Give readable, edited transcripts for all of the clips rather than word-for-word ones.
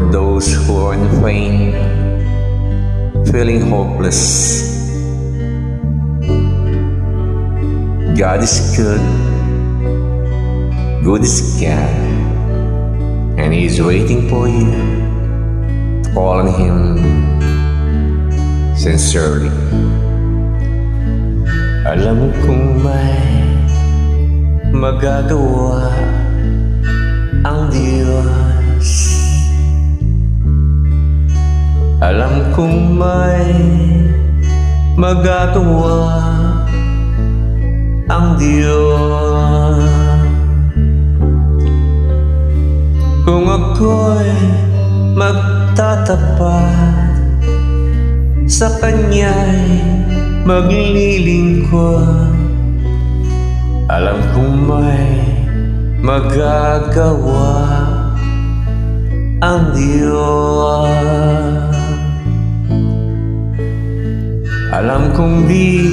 For those who are in pain, feeling hopeless, God is good, good is God, and He is waiting for you to call on Him sincerely. Alam kong may magagawa ang Diyos. Alam kong may magagawa ang Diyos. Kung ako'y magtatapat sa Kanya'y maglilingkod, alam kong may magagawa ang Diyos. Alam kong di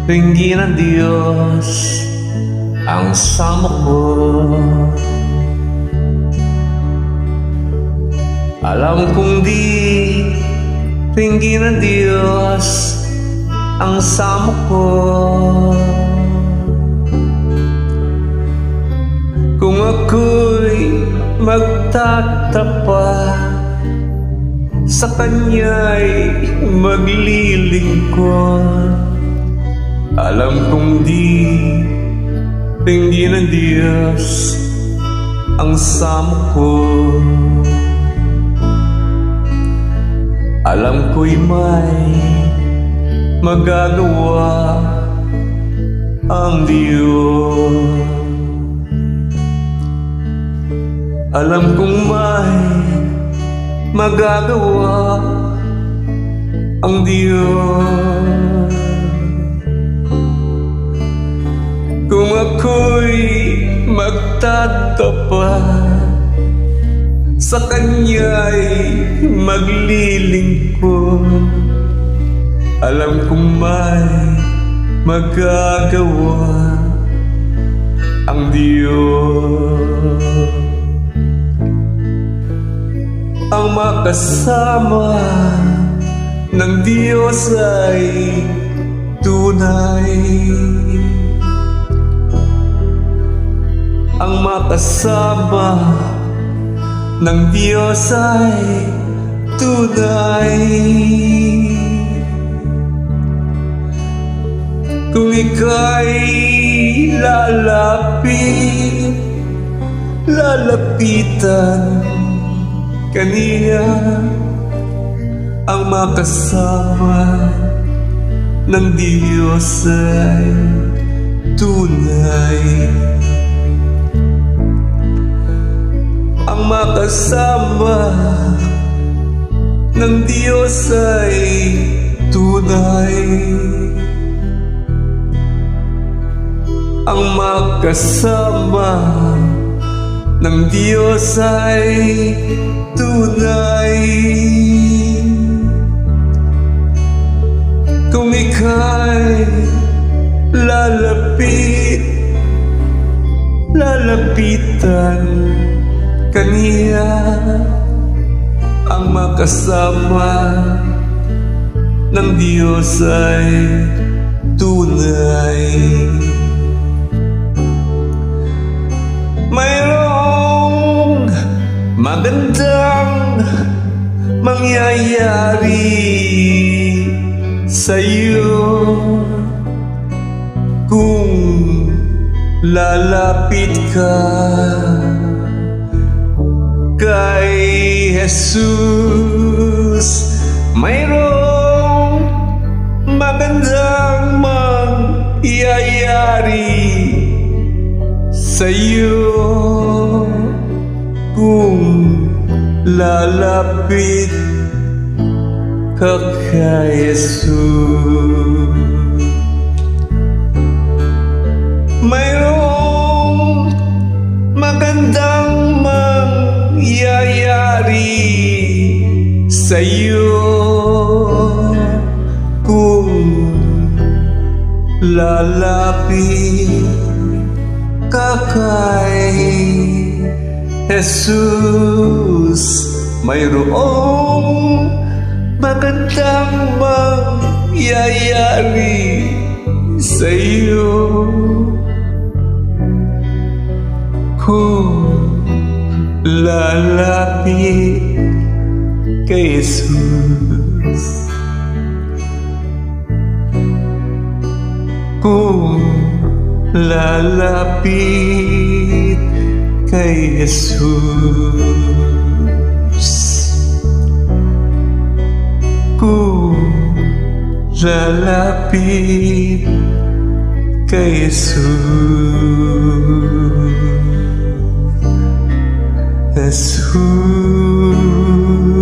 ringgin ng Diyos ang sama ko. Alam kong di ringgin ng Diyos ang sama ko. Kung ako'y magtatapat sa Kanya'y maglilingkod, alam kong di ringgin ng Diyos ang sama ko. Alam ko'y may magagawa ang Diyos. Alam kong may magagawa ang Diyos. Kung ako'y magtatapat sa Kanya'y maglilingkod, alam kong may magagawa ang Diyos. Ang makasama ng Diyos ay tunay. Ang makasama ng Diyos ay tunay. Kung ika'y lalapitan kaniya, ang makasama ng Diyos ay tunay. Ang makasama ng Diyos ay tunay. Ang makasama ng Diyos ay tunay. Kung ika'y lalapitan kaniya, ang makasama ng Diyos ay tunay. Mayroong magandang mangyayari sa'yo kung lalapit ka kay Jesus. Mayroong magandang mangyayari sa'yo kung lalapit ka kay Jesus. Mayroong magandang mangyayari sa'yo kung lalapit ka kay Jesus. mayroong magandang mangyayari sa'yo kung lalapit kay Jesus. Kung lalapit kay Jesus. Kung lalapit kay Jesus. Jesus.